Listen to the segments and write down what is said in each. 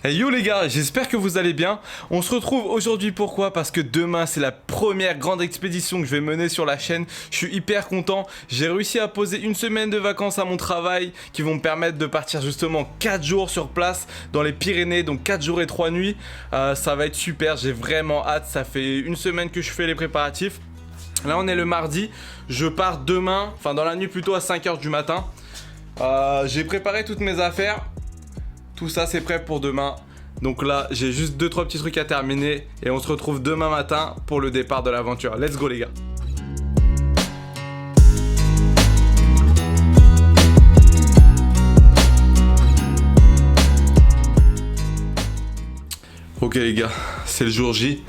Hey yo les gars, j'espère que vous allez bien. On se retrouve aujourd'hui pourquoi? Parce que demain c'est la première grande expédition que je vais mener sur la chaîne. Je suis hyper content. J'ai réussi à poser une semaine de vacances à mon travail qui vont me permettre de partir justement 4 jours sur place dans les Pyrénées, donc 4 jours et 3 nuits. Ça va être super, j'ai vraiment hâte. Ça fait une semaine que je fais les préparatifs. Là on est le mardi, je pars demain, enfin dans la nuit plutôt à 5 h du matin. J'ai préparé toutes mes affaires. Tout ça c'est prêt pour demain. Donc là j'ai juste 2-3 petits trucs à terminer. Et on se retrouve demain matin pour le départ de l'aventure. Let's go les gars. Ok les gars, c'est le jour J.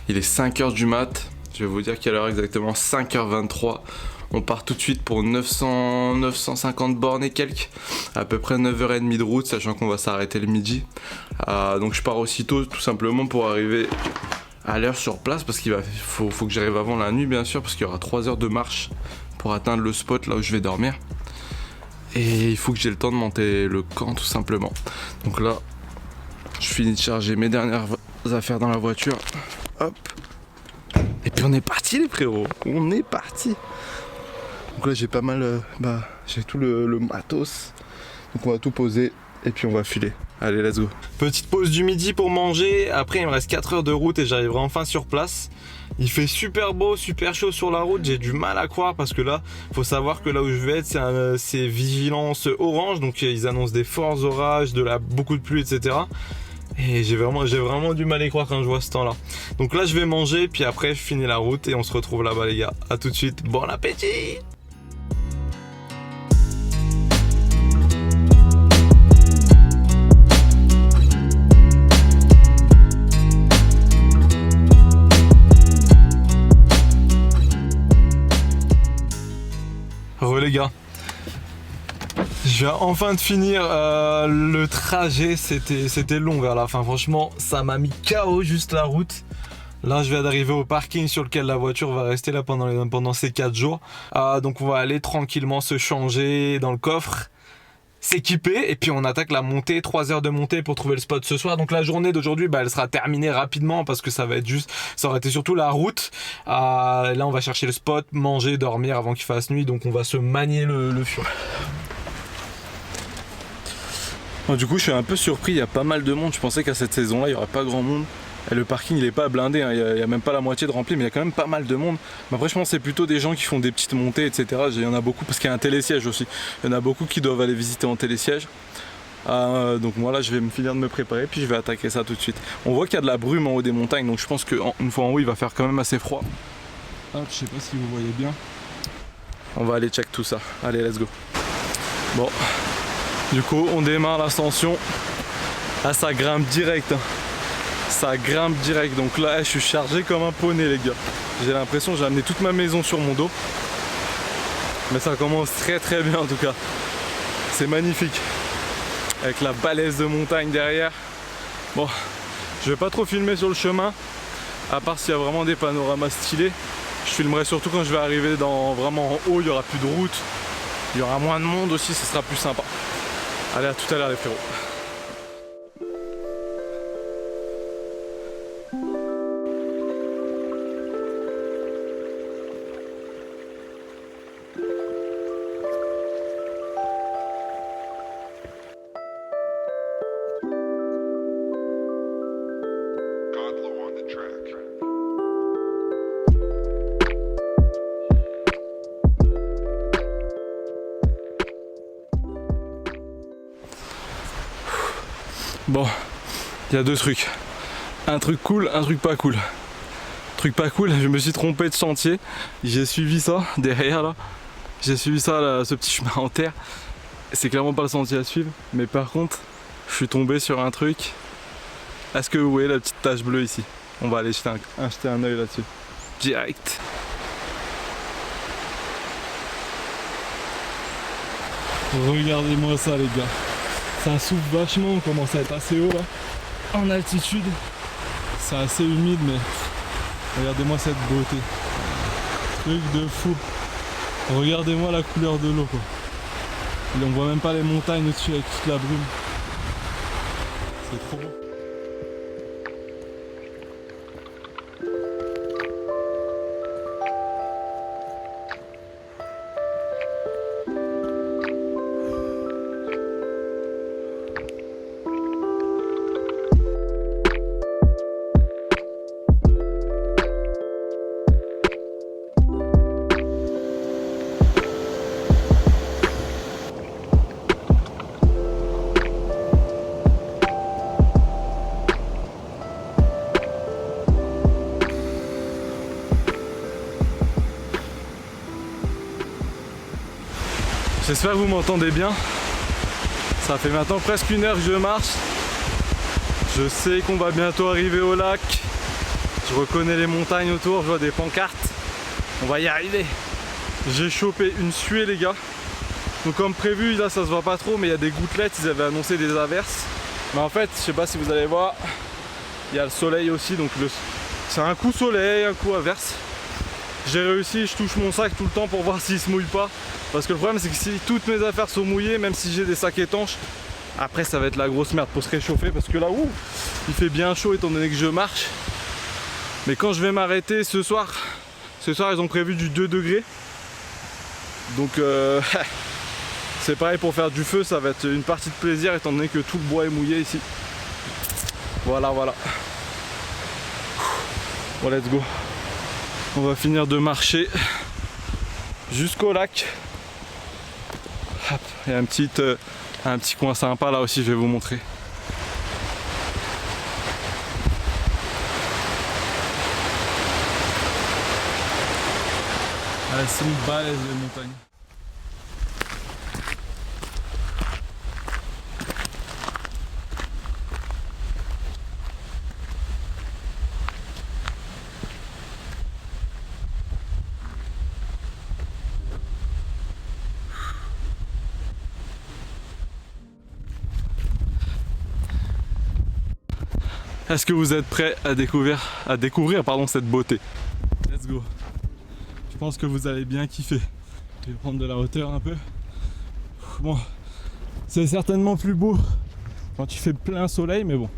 Il est 5 h du mat. Je vais vous dire quelle heure exactement, 5 h 23. On part tout de suite pour 950 bornes et quelques, à peu près 9 h 30 de route, sachant qu'on va s'arrêter le midi. Donc je pars aussitôt tout simplement pour arriver à l'heure sur place, parce qu'il faut que j'arrive avant la nuit bien sûr, parce qu'il y aura 3 heures de marche pour atteindre le spot là où je vais dormir. Et il faut que j'ai le temps de monter le camp tout simplement. Donc là, je finis de charger mes dernières affaires dans la voiture. Hop. Et puis on est parti les frérots, on est parti. Donc là j'ai pas mal, j'ai tout le matos. Donc on va tout poser et puis on va filer. Allez let's go. Petite pause du midi pour manger. Après il me reste 4 heures de route et j'arriverai enfin sur place. Il fait super beau, super chaud sur la route. J'ai du mal à croire parce que là, faut savoir que là où je vais être, c'est vigilance orange. Donc ils annoncent des forts orages, beaucoup de pluie, etc. Et j'ai vraiment du mal à y croire quand je vois ce temps là. Donc là je vais manger, puis après je finis la route et on se retrouve là-bas les gars. A tout de suite, bon appétit. Les gars, je viens enfin de finir le trajet. C'était long vers la fin, franchement ça m'a mis KO juste la route. Là je viens d'arriver au parking sur lequel la voiture va rester là pendant ces 4 jours. Donc on va aller tranquillement se changer dans le coffre, s'équiper, et puis on attaque la montée, 3 heures de montée pour trouver le spot ce soir. Donc la journée d'aujourd'hui elle sera terminée rapidement parce que ça aurait été surtout la route. Là on va chercher le spot, manger, dormir avant qu'il fasse nuit, donc on va se manier le fur. Du coup je suis un peu surpris, il y a pas mal de monde. Je pensais qu'à cette saison là il n'y aurait pas grand monde. Et le parking il est pas blindé, hein. Il y a même pas la moitié de rempli, mais il y a quand même pas mal de monde. Mais après je pense que c'est plutôt des gens qui font des petites montées, etc. Il y en a beaucoup parce qu'il y a un télésiège aussi. Il y en a beaucoup qui doivent aller visiter en télésiège. Donc moi là je vais me finir de me préparer, puis je vais attaquer ça tout de suite. On voit qu'il y a de la brume en haut des montagnes, donc je pense qu'une fois en haut il va faire quand même assez froid. Hop, je sais pas si vous voyez bien. On va aller check tout ça. Allez let's go. Bon, du coup on démarre l'ascension. Ah ça grimpe direct, hein. Ça grimpe direct, donc là je suis chargé comme un poney les gars. J'ai l'impression que j'ai amené toute ma maison sur mon dos. Mais ça commence très très bien en tout cas. C'est magnifique. Avec la balèze de montagne derrière. Bon, je vais pas trop filmer sur le chemin, à part s'il y a vraiment des panoramas stylés. Je filmerai surtout quand je vais arriver vraiment en haut, il y aura plus de route. Il y aura moins de monde aussi, ce sera plus sympa. Allez, à tout à l'heure les frérots. Bon, il y a deux trucs. Un truc cool, un truc pas cool. Truc pas cool, je me suis trompé de sentier. J'ai suivi ça derrière là. J'ai suivi ça là, ce petit chemin en terre. C'est clairement pas le sentier à suivre. Mais par contre, je suis tombé sur un truc. Est-ce que vous voyez la petite tache bleue ici? On va aller jeter un œil là-dessus. Direct. Regardez-moi ça les gars. Ça souffle vachement, on commence à être assez haut là, en altitude. C'est assez humide, mais regardez-moi cette beauté. Truc de fou. Regardez-moi la couleur de l'eau quoi. Et on voit même pas les montagnes au-dessus avec toute la brume. C'est trop beau. J'espère que vous m'entendez bien. Ça fait maintenant presque 1 heure que je marche. Je sais qu'on va bientôt arriver au lac. Je reconnais les montagnes autour, je vois des pancartes. On va y arriver. J'ai chopé une suée les gars. Donc comme prévu, là ça se voit pas trop, mais il y a des gouttelettes, ils avaient annoncé des averses. Mais en fait, je sais pas si vous allez voir, il y a le soleil aussi, donc c'est un coup soleil, un coup averse. J'ai réussi, je touche mon sac tout le temps pour voir s'il se mouille pas. Parce que le problème c'est que si toutes mes affaires sont mouillées, même si j'ai des sacs étanches, après ça va être la grosse merde pour se réchauffer. Parce que là, il fait bien chaud étant donné que je marche. Mais quand je vais m'arrêter ce soir ils ont prévu du 2 degrés. Donc c'est pareil pour faire du feu, ça va être une partie de plaisir étant donné que tout le bois est mouillé ici. Voilà. Bon, let's go. On va finir de marcher jusqu'au lac. Il y a un petit coin sympa là aussi, je vais vous montrer. Elles sont balèzes les montagnes. Est-ce que vous êtes prêts à découvrir cette beauté? Let's go. Je pense que vous allez bien kiffer. Je vais prendre de la hauteur un peu. Bon, c'est certainement plus beau quand il fait plein soleil, mais bon,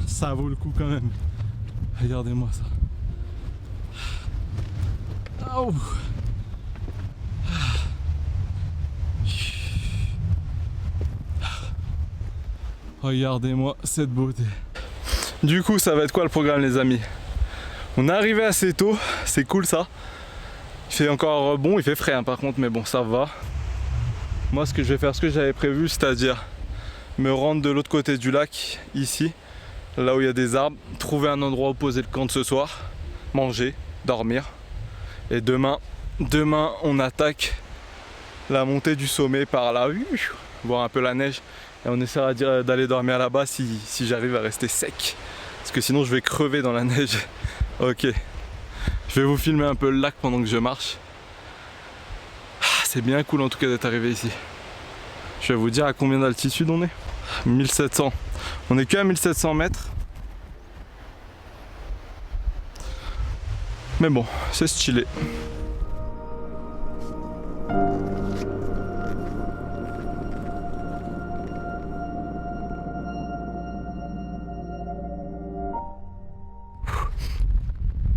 ça vaut le coup quand même. Regardez-moi ça. Oh. Regardez-moi cette beauté. Du coup, ça va être quoi le programme les amis? On est arrivé assez tôt, c'est cool ça. Il fait encore bon, il fait frais hein, par contre, mais bon ça va. Moi ce que je vais faire, ce que j'avais prévu, c'est-à-dire me rendre de l'autre côté du lac, ici, là où il y a des arbres, trouver un endroit où poser le camp de ce soir, manger, dormir. Et demain on attaque la montée du sommet par là, voir un peu la neige. Et on essaiera d'aller dormir là-bas si j'arrive à rester sec. Parce que sinon je vais crever dans la neige. Ok. Je vais vous filmer un peu le lac pendant que je marche. C'est bien cool en tout cas d'être arrivé ici. Je vais vous dire à combien d'altitude on est. 1700. On est que à 1700 mètres. Mais bon, c'est stylé.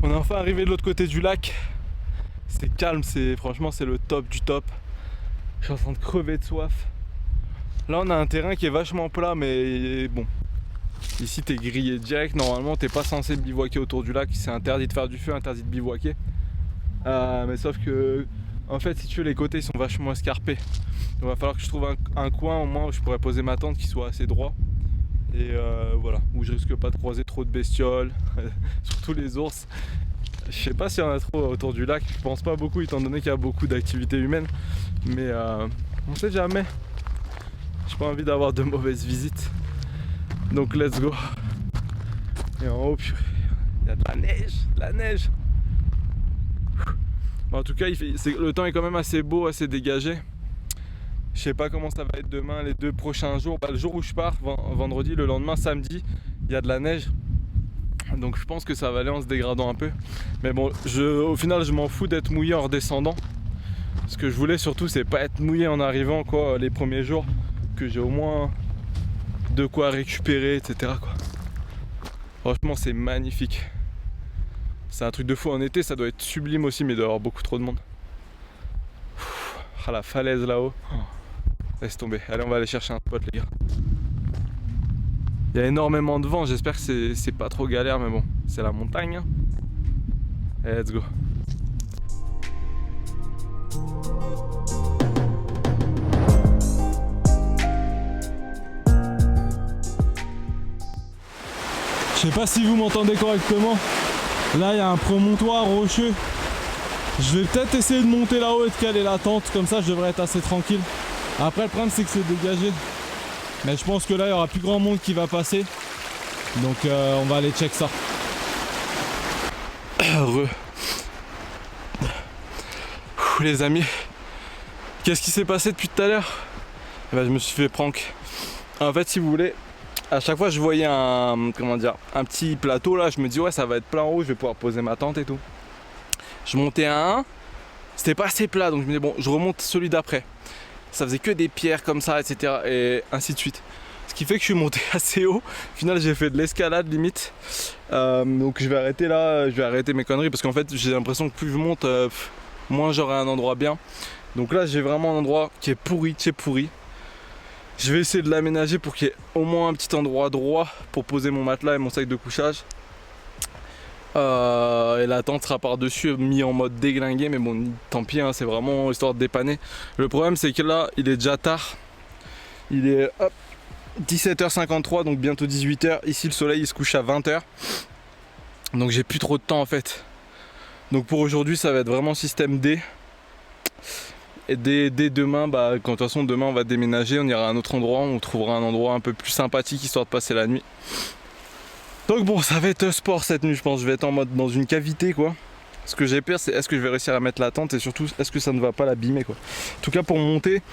On est enfin arrivé de l'autre côté du lac. C'est calme, franchement c'est le top du top. Je suis en train de crever de soif. Là on a un terrain qui est vachement plat, mais bon, ici t'es grillé direct. Normalement t'es pas censé bivouaquer autour du lac. C'est interdit de faire du feu, interdit de bivouaquer. Mais sauf que en fait si tu veux, les côtés ils sont vachement escarpés. Il va falloir que je trouve un coin au moins où je pourrais poser ma tente qui soit assez droit. Et voilà, où je risque pas de croiser trop de bestioles, surtout les ours. Je sais pas s'il y en a trop autour du lac, je pense pas beaucoup étant donné qu'il y a beaucoup d'activités humaines. Mais on sait jamais. J'ai pas envie d'avoir de mauvaises visites. Donc let's go. Et en haut, il y a de la neige. Bon, en tout cas, le temps est quand même assez beau, assez dégagé. Je sais pas comment ça va être demain, les 2 prochains jours. Le jour où je pars, vendredi, le lendemain, samedi, il y a de la neige. Donc je pense que ça va aller en se dégradant un peu. Mais bon, au final, je m'en fous d'être mouillé en redescendant. Ce que je voulais surtout, c'est pas être mouillé en arrivant quoi, les premiers jours. Que j'ai au moins de quoi récupérer, etc. quoi. Franchement, c'est magnifique. C'est un truc de fou. En été, ça doit être sublime aussi, mais il doit y avoir beaucoup trop de monde. La falaise là-haut. Laisse tomber. Allez, on va aller chercher un spot, les gars. Il y a énormément de vent. J'espère que c'est pas trop galère, mais bon, c'est la montagne. Hein. Allez, let's go. Je sais pas si vous m'entendez correctement. Là, il y a un promontoire rocheux Je vais peut-être essayer de monter là-haut et de caler la tente, comme ça je devrais être assez tranquille. Après le problème c'est que c'est dégagé. Mais je pense que là il y aura plus grand monde qui va passer. Donc on va aller check ça. Les amis, qu'est-ce qui s'est passé depuis tout à l'heure? Eh ben, je me suis fait prank. En fait, si vous voulez, à chaque fois je voyais un petit plateau là, je me dis ouais ça va être plein haut, je vais pouvoir poser ma tente et tout. Je montais à un, c'était pas assez plat, donc je me dis bon, je remonte celui d'après. Ça faisait que des pierres comme ça, etc. et ainsi de suite. Ce qui fait que je suis monté assez haut. Au final, j'ai fait de l'escalade limite. Donc je vais arrêter là, je vais arrêter mes conneries parce qu'en fait, j'ai l'impression que plus je monte, moins j'aurai un endroit bien. Donc là, j'ai vraiment un endroit qui est pourri, pourri. Je vais essayer de l'aménager pour qu'il y ait au moins un petit endroit droit pour poser mon matelas et mon sac de couchage. Et la tente sera par-dessus, mis en mode déglingué, mais bon, tant pis, hein, c'est vraiment histoire de dépanner. Le problème, c'est que là, il est déjà tard. Il est 17h53, donc bientôt 18h. Ici, le soleil, il se couche à 20h. Donc, j'ai plus trop de temps en fait. Donc, pour aujourd'hui, ça va être vraiment système D. Et dès demain, quand de toute façon, demain, on va déménager. On ira à un autre endroit. On trouvera un endroit un peu plus sympathique histoire de passer la nuit. Donc bon, ça va être sport cette nuit, je pense. Je vais être en mode dans une cavité quoi. Ce que j'ai peur, c'est est-ce que je vais réussir à mettre la tente et surtout est-ce que ça ne va pas l'abîmer quoi. En tout cas pour monter,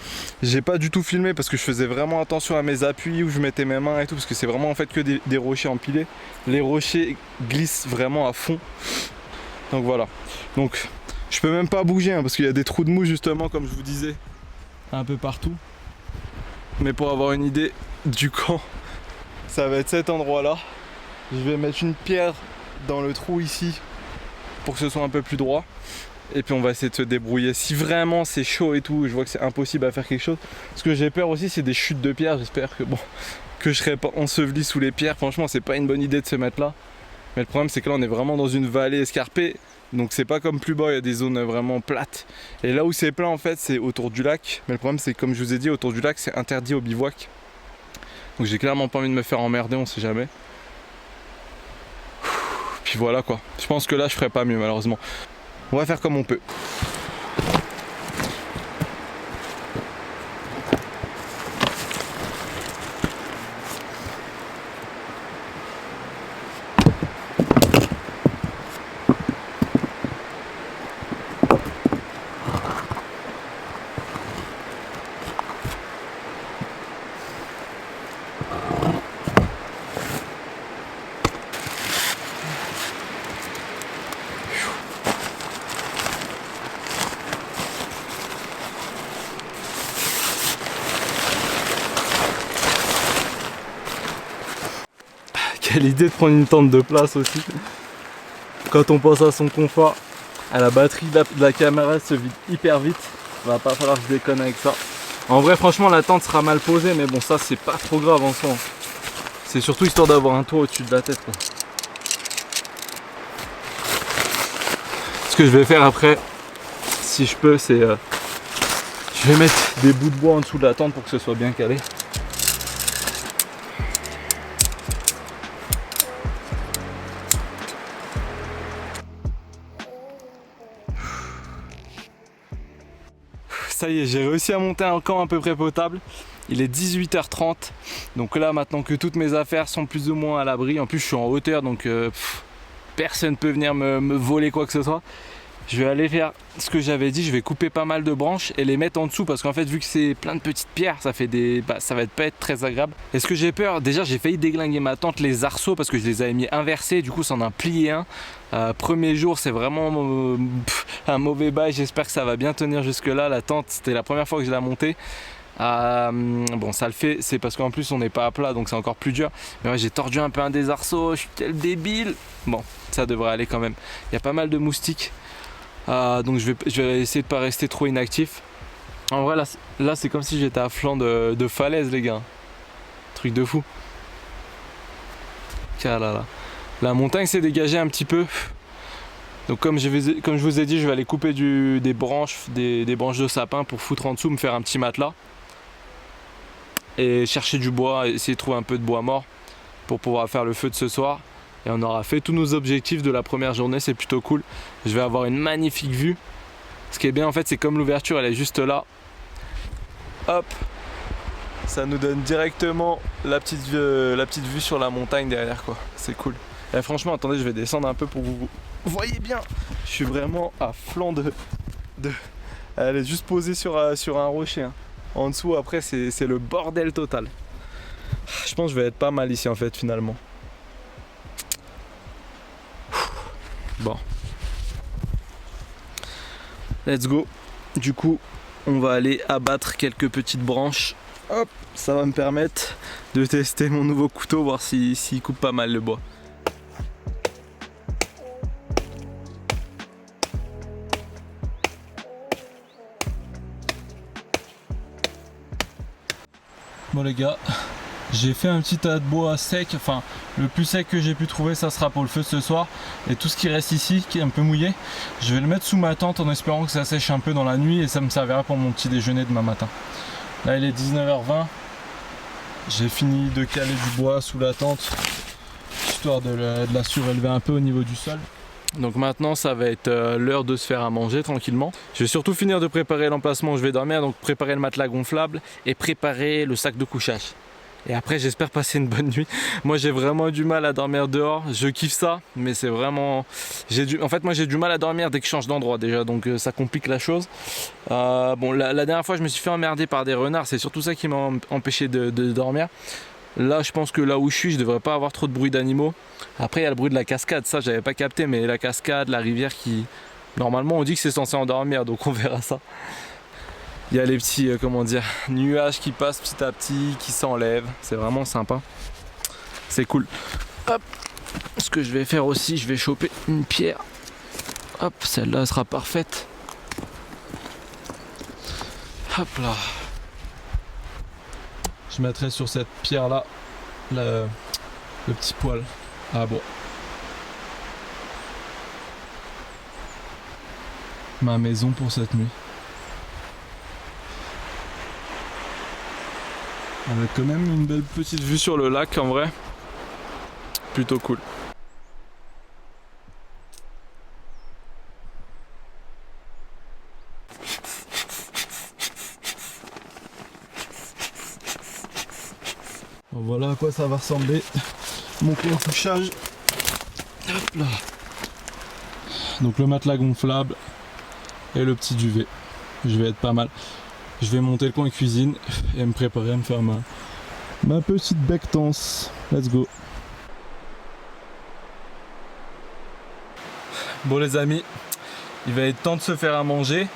j'ai pas du tout filmé parce que je faisais vraiment attention à mes appuis, où je mettais mes mains et tout, parce que c'est vraiment en fait que des rochers empilés. Les rochers glissent vraiment à fond. Donc voilà. Donc je peux même pas bouger hein, parce qu'il y a des trous de mou justement comme je vous disais un peu partout. Mais pour avoir une idée du camp, ça va être cet endroit là. Je vais mettre une pierre dans le trou ici pour que ce soit un peu plus droit. Et puis on va essayer de se débrouiller. Si vraiment c'est chaud et tout, je vois que c'est impossible à faire quelque chose. Ce que j'ai peur aussi, c'est des chutes de pierres. J'espère que que je serai pas enseveli sous les pierres. Franchement, c'est pas une bonne idée de se mettre là. Mais le problème, c'est que là, on est vraiment dans une vallée escarpée. Donc c'est pas comme plus bas, il y a des zones vraiment plates. Et là où c'est plat, en fait, c'est autour du lac. Mais le problème, c'est que comme je vous ai dit, autour du lac, c'est interdit au bivouac. Donc j'ai clairement pas envie de me faire emmerder, on sait jamais. Puis voilà quoi, je pense que là je ferai pas mieux malheureusement. On va faire comme on peut. Quelle idée de prendre une tente de place aussi. Quand on pense à son confort, à la batterie de la caméra se vide hyper vite. Va pas falloir que je déconne avec ça. En vrai franchement la tente sera mal posée mais bon ça c'est pas trop grave en soi. C'est surtout histoire d'avoir un toit au-dessus de la tête quoi. Ce que je vais faire après, si je peux, c'est je vais mettre des bouts de bois en dessous de la tente pour que ce soit bien calé. Ça y est, j'ai réussi à monter un camp à peu près potable. Il est 18h30. Donc là, maintenant que toutes mes affaires sont plus ou moins à l'abri, en plus je suis en hauteur donc personne ne peut venir me voler quoi que ce soit. Je vais aller faire ce que j'avais dit, je vais couper pas mal de branches et les mettre en dessous parce qu'en fait vu que c'est plein de petites pierres, ça fait ça va pas être très agréable. Et ce que j'ai peur, déjà j'ai failli déglinguer ma tente, les arceaux parce que je les avais mis inversés, du coup ça en a plié un. Premier jour c'est vraiment un mauvais bail, j'espère que ça va bien tenir jusque là. La tente c'était la première fois que je la montais. Bon ça le fait, c'est parce qu'en plus on n'est pas à plat donc c'est encore plus dur. Mais ouais, j'ai tordu un peu un des arceaux, je suis tel débile. Bon ça devrait aller quand même. Il y a pas mal de moustiques. Donc je vais essayer de pas rester trop inactif. En vrai là c'est comme si j'étais à flanc de falaise les gars. Truc de fou. Là. La montagne s'est dégagée un petit peu. Donc comme je vous ai dit, je vais aller couper des branches de sapin pour foutre en dessous, me faire un petit matelas. Et chercher du bois, essayer de trouver un peu de bois mort pour pouvoir faire le feu de ce soir. Et on aura fait tous nos objectifs de la première journée, c'est plutôt cool. Je vais avoir une magnifique vue. Ce qui est bien en fait, c'est comme l'ouverture elle est juste là. Hop, ça nous donne directement la petite vue sur la montagne derrière quoi. C'est cool. Et franchement, attendez, je vais descendre un peu pour vous voyez bien. Je suis vraiment à flanc de... Elle est juste posée sur un rocher. Hein. En dessous, après, c'est le bordel total. Je pense que je vais être pas mal ici en fait finalement. Bon. Let's go. Du coup, on va aller abattre quelques petites branches. Hop, ça va me permettre de tester mon nouveau couteau, voir s'il coupe pas mal le bois. Bon les gars, j'ai fait un petit tas de bois sec, enfin le plus sec que j'ai pu trouver ça sera pour le feu de ce soir. Et tout ce qui reste ici, qui est un peu mouillé, je vais le mettre sous ma tente en espérant que ça sèche un peu dans la nuit et ça me servira pour mon petit déjeuner demain matin. Là il est 19h20, j'ai fini de caler du bois sous la tente, histoire de la surélever un peu au niveau du sol. Donc maintenant ça va être l'heure de se faire à manger tranquillement. Je vais surtout finir de préparer l'emplacement où je vais dormir, donc préparer le matelas gonflable et préparer le sac de couchage. Et après j'espère passer une bonne nuit. Moi j'ai vraiment du mal à dormir dehors, je kiffe ça, mais c'est vraiment... En fait moi j'ai du mal à dormir dès que je change d'endroit déjà, donc ça complique la chose. Bon la dernière fois je me suis fait emmerder par des renards, c'est surtout ça qui m'a empêché de dormir. Là je pense que là où je suis je devrais pas avoir trop de bruit d'animaux. Après il y a le bruit de la cascade, ça j'avais pas capté, mais la cascade, la rivière qui... Normalement on dit que c'est censé endormir, donc on verra ça. Il y a les petits comment dire, nuages qui passent petit à petit, qui s'enlèvent, c'est vraiment sympa. C'est cool. Hop. Ce que je vais faire aussi, je vais choper une pierre. Hop, celle-là sera parfaite. Hop là. Je mettrai sur cette pierre là le petit poêle à bois. Ma maison pour cette nuit. Avec quand même une belle petite vue sur le lac en vrai. Plutôt cool. Voilà à quoi ça va ressembler mon couchage. Hop là. Donc le matelas gonflable et le petit duvet. Je vais être pas mal. Je vais monter le coin cuisine et me préparer à me faire ma petite bectance. Let's go. Bon les amis, il va être temps de se faire à manger.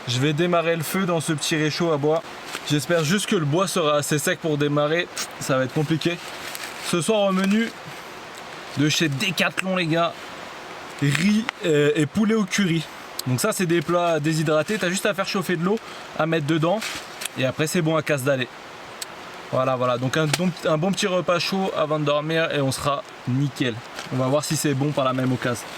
Je vais démarrer le feu dans ce petit réchaud à bois. J'espère juste que le bois sera assez sec pour démarrer. Ça va être compliqué. Ce soir au menu de chez Decathlon les gars, riz et poulet au curry. Donc ça c'est des plats déshydratés, t'as juste à faire chauffer de l'eau, à mettre dedans et après c'est bon à casse d'aller. Voilà, donc un bon petit repas chaud avant de dormir et on sera nickel. On va voir si c'est bon par la même occasion.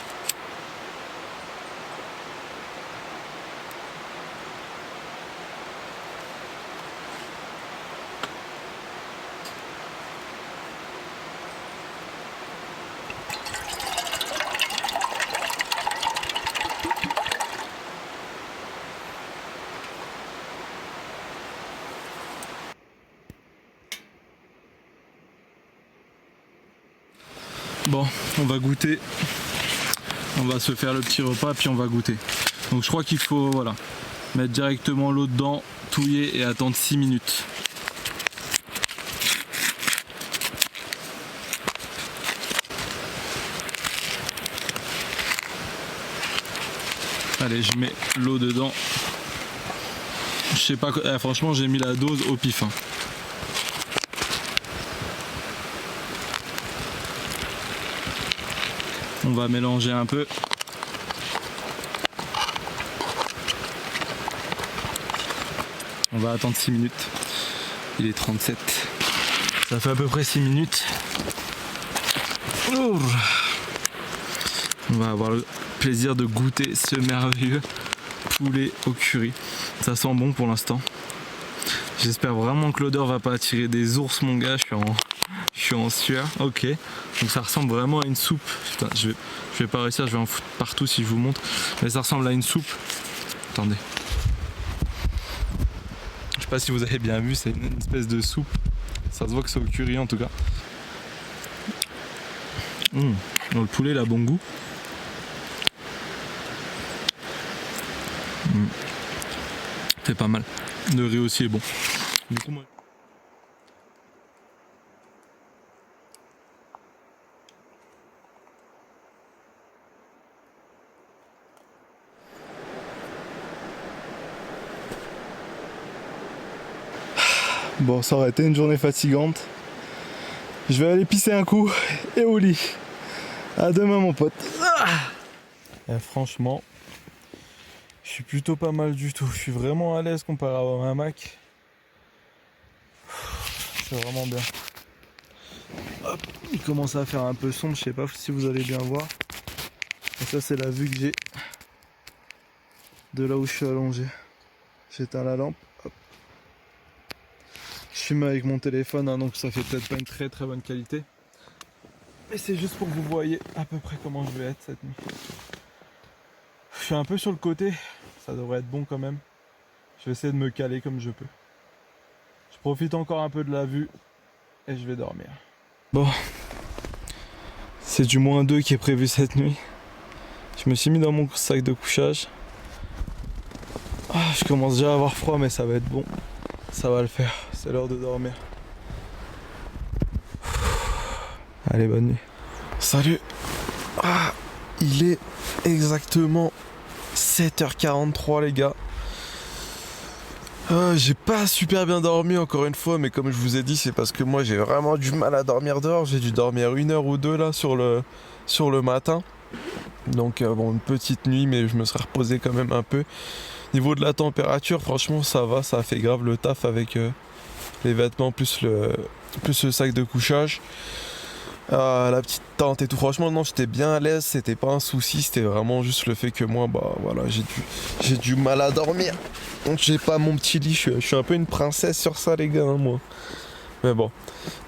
Bon, on va goûter, on va se faire le petit repas puis on va goûter. Donc je crois qu'il faut voilà, mettre directement l'eau dedans, touiller et attendre 6 minutes. Allez, je mets l'eau dedans. Je sais pas, franchement j'ai mis la dose au pif. Hein. On va mélanger un peu. On va attendre 6 minutes. Il est 37. Ça fait à peu près 6 minutes. On va avoir le plaisir de goûter ce merveilleux poulet au curry. Ça sent bon pour l'instant. J'espère vraiment que l'odeur va pas attirer des ours mon gars. Je suis en sueur. Ok. Donc ça ressemble vraiment à une soupe. Putain, je vais pas réussir, je vais en foutre partout si je vous montre. Mais ça ressemble à une soupe. Attendez. Je sais pas si vous avez bien vu, c'est une espèce de soupe. Ça se voit que c'est au curry en tout cas. Dans le poulet, il a bon goût. C'est pas mal. Le riz aussi est bon. Du coup, moi... Bon, ça aurait été une journée fatigante. Je vais aller pisser un coup et au lit. À demain mon pote. Et franchement, je suis plutôt pas mal du tout. Je suis vraiment à l'aise comparé à un Mac. C'est vraiment bien. Hop, il commence à faire un peu sombre, je sais pas si vous allez bien voir. Et ça c'est la vue que j'ai de là où je suis allongé. J'éteins la lampe. Hop. Je filme avec mon téléphone, hein, donc ça fait peut-être pas une très très bonne qualité. Mais c'est juste pour que vous voyez à peu près comment je vais être cette nuit. Je suis un peu sur le côté, ça devrait être bon quand même. Je vais essayer de me caler comme je peux. Je profite encore un peu de la vue et je vais dormir. Bon, c'est du -2 qui est prévu cette nuit. Je me suis mis dans mon sac de couchage. Je commence déjà à avoir froid mais ça va être bon. Ça va le faire, c'est l'heure de dormir. Allez, bonne nuit. Salut. Il est exactement 7h43 les gars. J'ai pas super bien dormi encore une fois, mais comme je vous ai dit, c'est parce que moi j'ai vraiment du mal à dormir dehors. J'ai dû dormir 1 heure ou 2 là sur le matin. Donc bon, une petite nuit, mais je me serais reposé quand même un peu. Niveau de la température, franchement ça va, ça a fait grave le taf avec les vêtements plus le sac de couchage. La petite tente et tout, franchement non, j'étais bien à l'aise, c'était pas un souci, c'était vraiment juste le fait que moi voilà, j'ai du mal à dormir. Donc j'ai pas mon petit lit, je suis un peu une princesse sur ça les gars, hein, moi. Mais bon,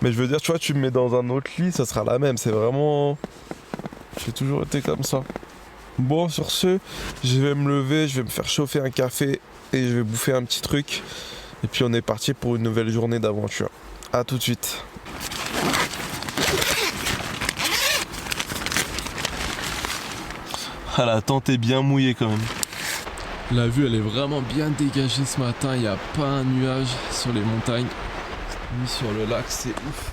mais je veux dire, tu vois, tu me mets dans un autre lit, ça sera la même, c'est vraiment... J'ai toujours été comme ça. Bon, sur ce, je vais me lever, je vais me faire chauffer un café et je vais bouffer un petit truc. Et puis on est parti pour une nouvelle journée d'aventure. A tout de suite. La tente est bien mouillée quand même. La vue elle est vraiment bien dégagée ce matin, il n'y a pas un nuage sur les montagnes. Ni sur le lac, c'est ouf.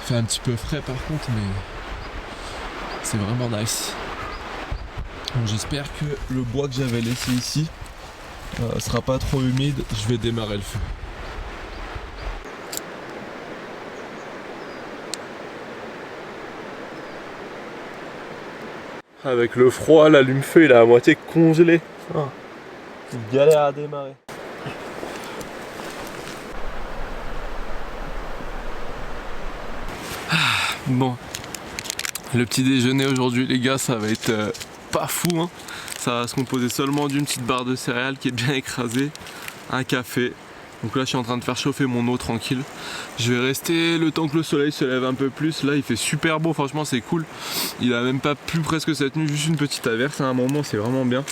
Il fait un petit peu frais par contre, mais c'est vraiment nice. Bon, j'espère que le bois que j'avais laissé ici sera pas trop humide, je vais démarrer le feu. Avec le froid, l'allume-feu il est à moitié congelé. Petite galère à démarrer. Bon, le petit déjeuner aujourd'hui les gars, ça va être pas fou hein. Ça va se composer seulement d'une petite barre de céréales qui est bien écrasée, un café. Donc là je suis en train de faire chauffer mon eau tranquille. Je vais rester le temps que le soleil se lève un peu plus. Là il fait super beau, franchement c'est cool. Il a même pas plu presque cette nuit, juste une petite averse à un moment, c'est vraiment bien.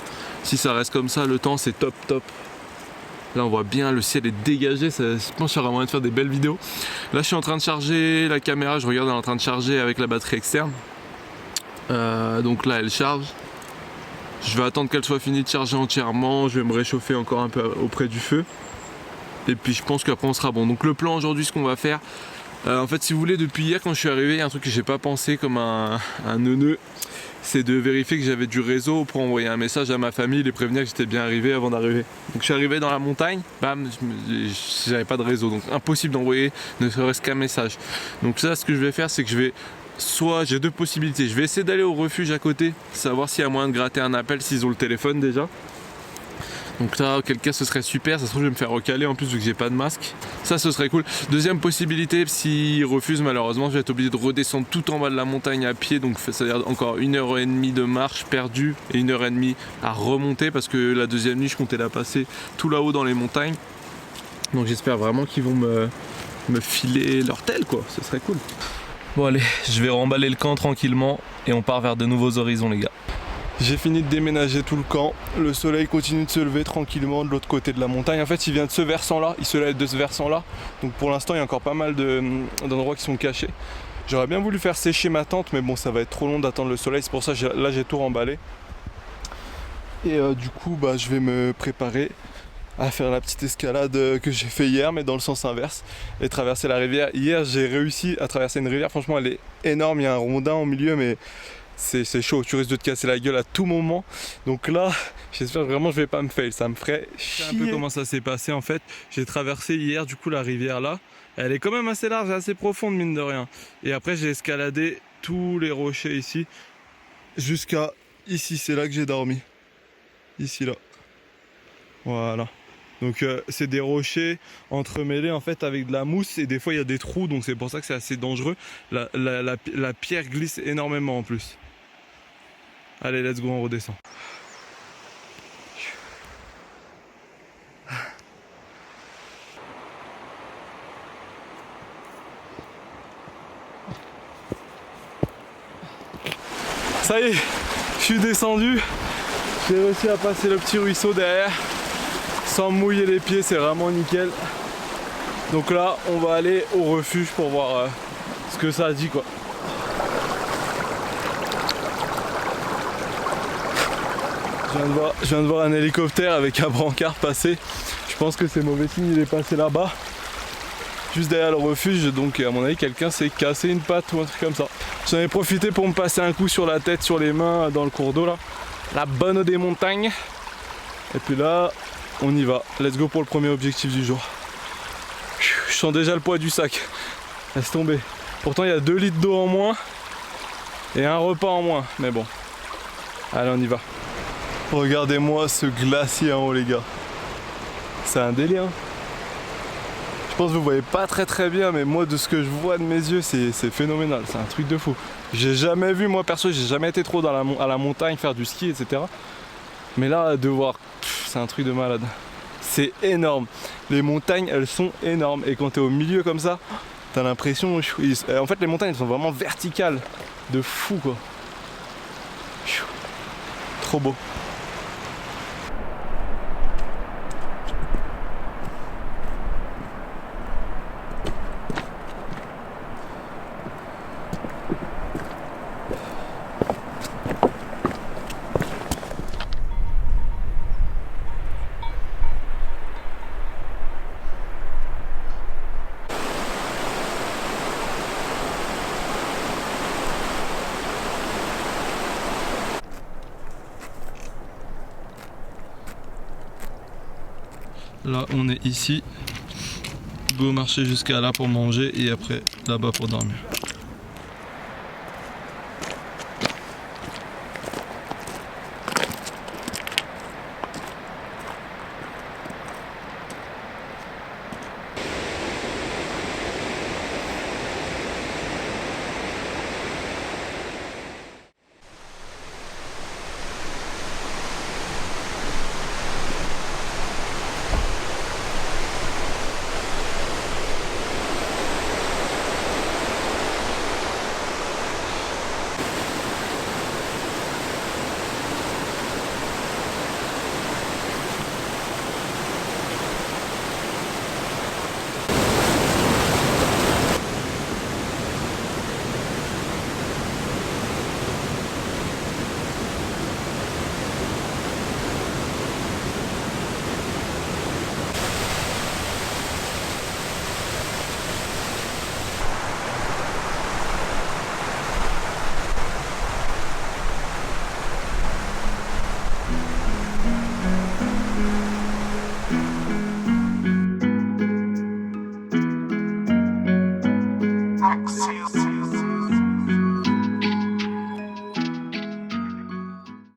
Si ça reste comme ça, le temps c'est top top. Là on voit bien, le ciel est dégagé, je pense qu'il y aura moyen de faire des belles vidéos. Là je suis en train de charger la caméra, je regarde, elle est en train de charger avec la batterie externe. Donc là elle charge. Je vais attendre qu'elle soit finie de charger entièrement, je vais me réchauffer encore un peu auprès du feu. Et puis je pense qu'après on sera bon. Donc le plan aujourd'hui, ce qu'on va faire, en fait si vous voulez, depuis hier quand je suis arrivé, il y a un truc que j'ai pas pensé comme un nœud, c'est de vérifier que j'avais du réseau pour envoyer un message à ma famille, les prévenir que j'étais bien arrivé avant d'arriver. Donc je suis arrivé dans la montagne, bam, j'avais pas de réseau, donc impossible d'envoyer ne serait-ce qu'un message. Donc ça, ce que je vais faire, c'est que je vais... Soit j'ai deux possibilités, je vais essayer d'aller au refuge à côté, savoir s'il y a moyen de gratter un appel s'ils ont le téléphone déjà. Donc là, auquel cas ce serait super, ça se trouve je vais me faire recaler en plus vu que j'ai pas de masque. Ça ce serait cool. Deuxième possibilité, s'ils refusent malheureusement, je vais être obligé de redescendre tout en bas de la montagne à pied. Donc c'est-à-dire encore 1h30 de marche perdue et 1h30 à remonter parce que la deuxième nuit je comptais la passer tout là-haut dans les montagnes. Donc j'espère vraiment qu'ils vont me filer leur tel quoi, ce serait cool. Bon allez, je vais remballer le camp tranquillement et on part vers de nouveaux horizons les gars. J'ai fini de déménager tout le camp. Le soleil continue de se lever tranquillement de l'autre côté de la montagne. En fait, il vient de ce versant-là, il se lève de ce versant-là. Donc pour l'instant, il y a encore pas mal d'endroits qui sont cachés. J'aurais bien voulu faire sécher ma tente, mais bon, ça va être trop long d'attendre le soleil. C'est pour ça que là, j'ai tout remballé. Et du coup, je vais me préparer à faire la petite escalade que j'ai fait hier, mais dans le sens inverse, et traverser la rivière. Hier, j'ai réussi à traverser une rivière. Franchement, elle est énorme. Il y a un rondin au milieu, mais c'est chaud, tu risques de te casser la gueule à tout moment. Donc là, j'espère vraiment que je vais pas me fail, ça me ferait chier. Un peu comment ça s'est passé en fait. J'ai traversé hier du coup la rivière là. Elle est quand même assez large et assez profonde mine de rien. Et après j'ai escaladé tous les rochers ici. Jusqu'à ici, c'est là que j'ai dormi. Ici là. Voilà. Donc c'est des rochers entremêlés en fait avec de la mousse et des fois il y a des trous, donc c'est pour ça que c'est assez dangereux. La pierre glisse énormément en plus. Allez, let's go, on redescend. Ça y est, je suis descendu. J'ai réussi à passer le petit ruisseau derrière sans mouiller les pieds, c'est vraiment nickel. Donc là, on va aller au refuge pour voir ce que ça dit quoi. Je viens de voir un hélicoptère avec un brancard passer. Je pense que c'est mauvais signe, il est passé là-bas. Juste derrière le refuge, donc à mon avis quelqu'un s'est cassé une patte ou un truc comme ça. J'en ai profité pour me passer un coup sur la tête, sur les mains, dans le cours d'eau là. La bonne eau des montagnes. Et puis là, on y va. Let's go pour le premier objectif du jour. Je sens déjà le poids du sac. Laisse tomber. Pourtant il y a 2 litres d'eau en moins et un repas en moins. Mais bon. Allez, on y va. Regardez-moi ce glacier en haut les gars. C'est un délire. Je pense que vous voyez pas très bien, mais moi de ce que je vois de mes yeux c'est phénoménal, c'est un truc de fou. J'ai jamais vu, moi perso j'ai jamais été trop à la montagne faire du ski etc. Mais là de voir, c'est un truc de malade. C'est énorme. Les montagnes elles sont énormes et quand t'es au milieu comme ça, t'as l'impression, en fait les montagnes elles sont vraiment verticales. De fou quoi. Trop beau. Là on est ici, go marcher jusqu'à là pour manger et après là-bas pour dormir. Axios.